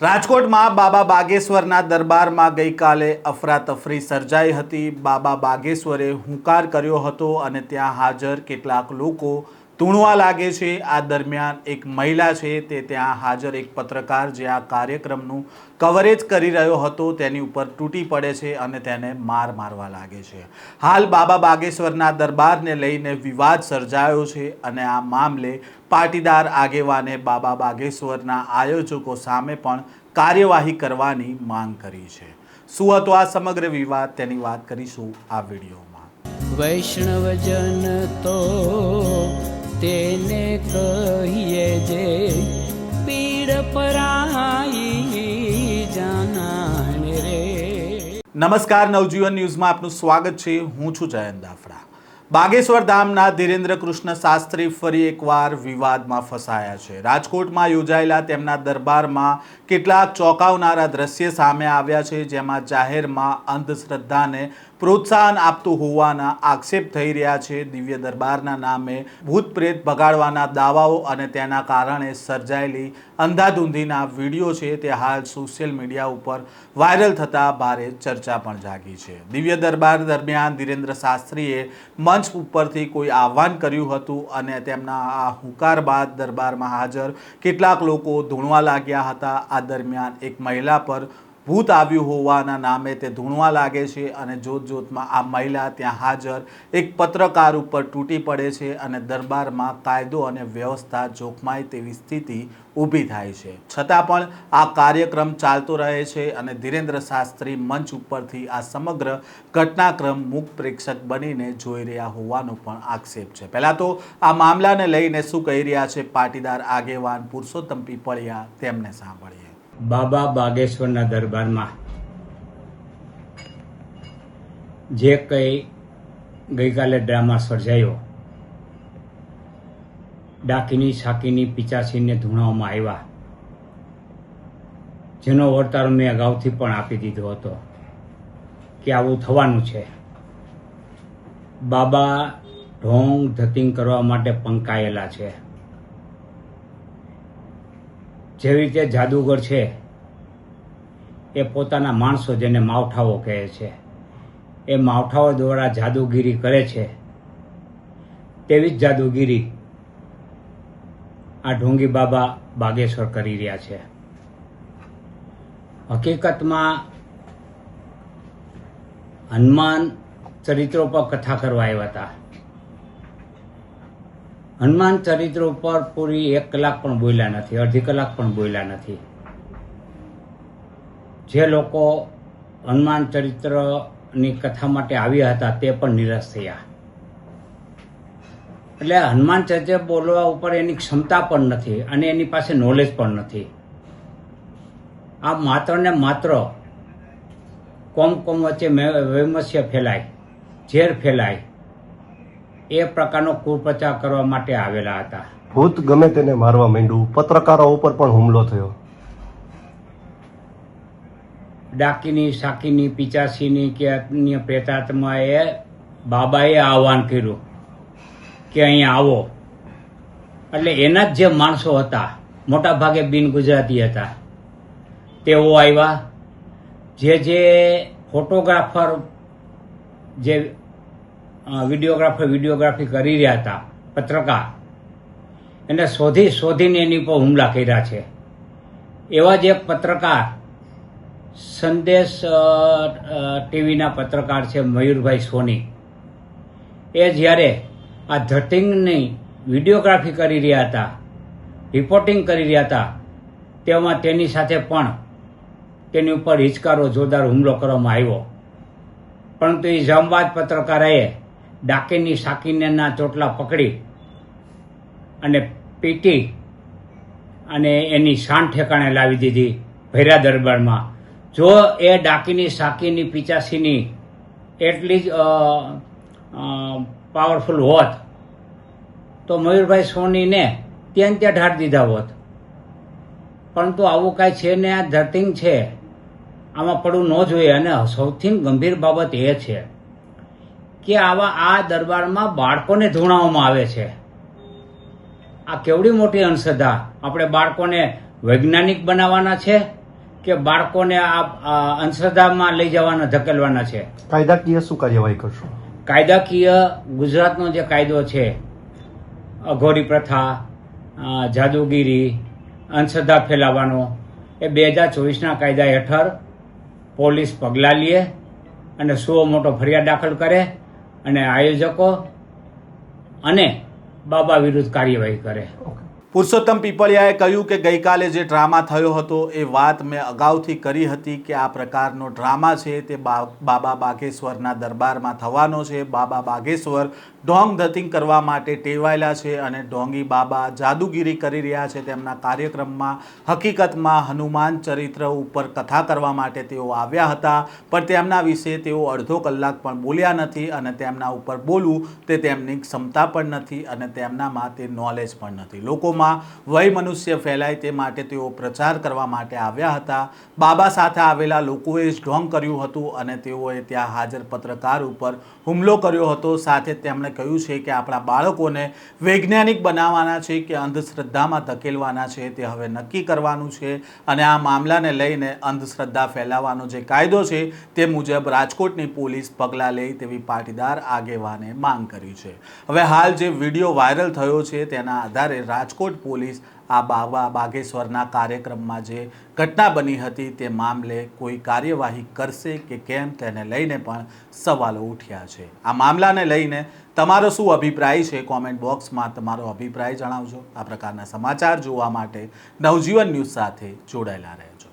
રાજકોટમાં બાબા બાગેશ્વરના દરબારમાં ગઈકાલે અફરાતફરી સર્જાઈ હતી। બાબા બાગેશ્વરે હુંકાર કર્યો હતો અને ત્યાં હાજર કેટલાક લોકો ધૂણવા લાગે છે। આ દરમિયાન એક મહિલા છે તે ત્યાં હાજર એક પત્રકાર જે આ કાર્યક્રમનું કવરેજ કરી રહ્યો હતો તેની ઉપર તૂટી પડે છે અને તેને મારવા લાગે છે। હાલ બાબા બાગેશ્વરના દરબારને લઈને વિવાદ સર્જાયો છે અને આ મામલે પાટીદાર આગેવાને બાબા બાગેશ્વરના આયોજકો સામે પણ કાર્યવાહી કરવાની માંગ કરી છે। શું હતો આ સમગ્ર વિવાદ તેની વાત કરીશું આ વિડીયોમાં। વૈષ્ણવજન તો તેને કહીએ જે પીડ પરાઈ જાનાને રે। નમસ્કાર, નવજીવન ન્યૂઝમાં આપનું સ્વાગત છે। હું છું જયંત દાફડા। બાગેશ્વર ધામના ધીરેન્દ્ર કૃષ્ણ શાસ્ત્રી ફરી એકવાર વિવાદમાં ફસાયા છે। રાજકોટમાં યોજાયેલા તેમના દરબારમાં કેટલાક ચોંકાવનારા દ્રશ્ય સામે આવ્યા છે, જેમાં જાહેરમાં અંધશ્રદ્ધાને પ્રોત્સાહન આપતું હોવાના આક્ષેપ થઈ રહ્યા છે। દિવ્ય દરબારના નામે ભૂત પ્રેત ભગાડવાના દાવાઓ અને તેના કારણે સર્જાયેલી અંધાધૂંધીના વિડીયો છે તે હાલ સોશિયલ મીડિયા ઉપર વાયરલ થતાં ભારે ચર્ચા પણ જાગી છે। દિવ્ય દરબાર દરમિયાન ધીરેન્દ્ર શાસ્ત્રીએ મંચ ઉપરથી કોઈ આહ્વાન કર્યું હતું અને તેમના આ હુંકાર બાદ દરબારમાં હાજર કેટલાક લોકો ધૂણવા લાગ્યા હતા। આ દરમિયાન એક મહિલા પર ભૂત આવ્યું હોવાના નામે તે ધૂણવા લાગે છે અને જોતજોતમાં આ મહિલા ત્યાં હાજર એક પત્રકાર ઉપર તૂટી પડે છે અને દરબારમાં કાયદો અને વ્યવસ્થા જોખમાય તેવી સ્થિતિ ઊભી થાય છે। છતાં પણ આ કાર્યક્રમ ચાલતો રહે છે અને ધીરેન્દ્ર શાસ્ત્રી મંચ ઉપરથી આ સમગ્ર ઘટનાક્રમ મૂક પ્રેક્ષક બનીને જોઈ રહ્યા હોવાનો પણ આક્ષેપ છે। પહેલાં તો આ મામલાને લઈને શું કહી રહ્યા છે પાટીદાર આગેવાન પુરુષોત્તમ પીપળિયા, તેમને સાંભળીએ। બાબા બાગેશ્વરના દરબારમાં જે કંઈ ગઈકાલે ડ્રામા સર્જાયો, ડાકીની સાકીની પિચાસીને ધૂણાવવામાં આવ્યા, જેનો વર્તારો મેં અગાઉથી પણ આપી દીધો હતો કે આવું થવાનું છે। બાબા ઢોંગ ધતિંગ કરવા માટે પંકાયેલા છે। જેવી રીતે જાદુગર છે એ પોતાના માણસો, જેને માવઠાઓ કહે છે, એ માવઠાઓ દ્વારા જાદુગીરી કરે છે, તેવી જ જાદુગીરી આ ઢોંગી બાબા બાગેશ્વર કરી રહ્યા છે। હકીકતમાં હનુમાન ચરિત્રો પર કથા કરવા આવ્યા હતા। હનુમાન ચરિત્ર ઉપર પૂરી 1 કલાક પણ બોલ્યા નથી, અડધી કલાક પણ બોલ્યા નથી। જે લોકો હનુમાન ચરિત્રની કથા માટે આવ્યા હતા તે પણ નિરાશ થયા। એટલે હનુમાન ચરિત્ર બોલવા ઉપર એની ક્ષમતા પણ નથી અને એની પાસે નોલેજ પણ નથી। આ માત્ર ને માત્ર કોમ વચ્ચે વૈમસ્ય ફેલાય, ઝેર ફેલાય, એ પ્રકારનો કુપ્રચાર કરવા માટે આવેલા હતા। ભૂત ગમે તેને મારવા માંડ્યું, પત્રકારો ઉપર પણ હુમલો થયો। ડાકીની સાકીની પિચાસીની કે અન્ય પ્રેતાત્માએ બાબાએ આહવાન કર્યું કે અહીંયા આવો, એટલે એના જ જે માણસો હતા, મોટા ભાગે બિન ગુજરાતી હતા, તેઓ આવ્યા। જે ફોટોગ્રાફર, જે વિડીયોગ્રાફી કરી રહ્યા હતા, પત્રકાર, એને શોધીને એની પર હુમલા કર્યા છે। એવા જ એક પત્રકાર, સંદેશ ટીવીના પત્રકાર છે મયુરભાઈ સોની, એ જ્યારે આ ધતિંગની વિડીયોગ્રાફી કરી રહ્યા હતા, રિપોર્ટિંગ કરી રહ્યા હતા, તેમાં તેની સાથે પણ તેની ઉપર હિચકારો જોરદાર હુમલો કરવામાં આવ્યો। પરંતુ એ જામવાદ પત્રકારે ડાકીની સાકીનેના ચોટલા પકડી અને પીટી અને એની શાન ઠેકાણે લાવી દીધી ભૈરા દરબારમાં। જો એ ડાકીની સાકીની પિચાસીની એટલી જ પાવરફુલ હોત તો મયુરભાઈ સોનીને ત્યાં ઢાળ દીધા હોત, પરંતુ આવું કાંઈ છે ને। આ ધતિંગ છે, આમાં પડવું ન જોઈએ। અને સૌથી ગંભીર બાબત એ છે કે આ દરબારમાં બાળકોને ધૂણાવવામાં આવે છે। આ કેવડી મોટી અંધશ્રદ્ધા! આપણે બાળકોને વૈજ્ઞાનિક બનાવવાના છે કે બાળકોને આ અંધશ્રદ્ધામાં લઈ જવાના ધકેલવાના છે. કાયદાકીય શું કાર્યવાહી કરશો? કાયદાકીય ગુજરાતનો જે કાયદો છે, અઘોરી પ્રથા, જાદુગીરી, અંધશ્રદ્ધા ફેલાવવાનો, એ 2024ના કાયદા હેઠળ પોલીસ પગલાં લે અને સુઓ મોટો ફરિયાદ દાખલ કરે અને આયોજકો અને બાબા વિરુદ્ધ કાર્યવાહી કરે. પુરુષોત્તમ પીપળિયાએ કહ્યું કે ગઈકાલે જે ડ્રામા થયો હતો એ વાત મેં અગાઉથી કરી હતી કે આ પ્રકારનો ડ્રામા છે તે બાબા બાગેશ્વરના દરબારમાં થવાનો છે. બાબા બાગેશ્વર ઢોંગ ધતિંગ કરવા માટે ટેવાયેલા છે અને ઢોંગી બાબા જાદુગીરી કરી રહ્યા છે. તેમના કાર્યક્રમમાં હકીકતમાં હનુમાન ચરિત્ર ઉપર કથા કરવા માટે તેઓ આવ્યા હતા, પણ તેમના વિશે તેઓ અડધો કલાક પણ બોલ્યા નથી અને તેમના ઉપર બોલવું તે તેમની ક્ષમતા પણ નથી અને તેમનામાં તે નોલેજ પણ નથી. લોકોમાં વય મનુષ્ય ફેલાય તે માટે તેઓ પ્રચાર કરવા માટે આવ્યા હતા. બાબા સાથે આવેલા લોકોએ જ ઢોંગ કર્યું હતું અને તેઓએ ત્યાં હાજર પત્રકાર ઉપર હુમલો કર્યો હતો. સાથે તેમણે કહ્યું છે કે આપણા બાળકોને વૈજ્ઞાનિક બનાવવાના છે કે અંધશ્રદ્ધામાં ધકેલવાના છે તે હવે નક્કી કરવાનું છે અને આ મામલાને લઈને અંધશ્રદ્ધા ફેલાવવાનો જે કાયદો છે તે મુજબ રાજકોટની પોલીસ પગલાં લે તેવી પાટીદાર આગેવાને માંગ કરી છે. હવે હાલ જે વિડીયો વાયરલ થયો છે તેના આધારે રાજકોટ પોલીસ આ બાબા બાગેશ્વરના કાર્યક્રમમાં જે ઘટના બની હતી તે મામલે કોઈ કાર્યવાહી કરશે કે કેમ તેને લઈને પણ સવાલો ઉઠ્યા છે. આ મામલાને લઈને તમારો શું અભિપ્રાય છે? કોમેન્ટ બોક્સમાં તમારો અભિપ્રાય જણાવજો. આ પ્રકારના સમાચાર જોવા માટે નવજીવન ન્યૂઝ સાથે જોડાયેલા રહેજો.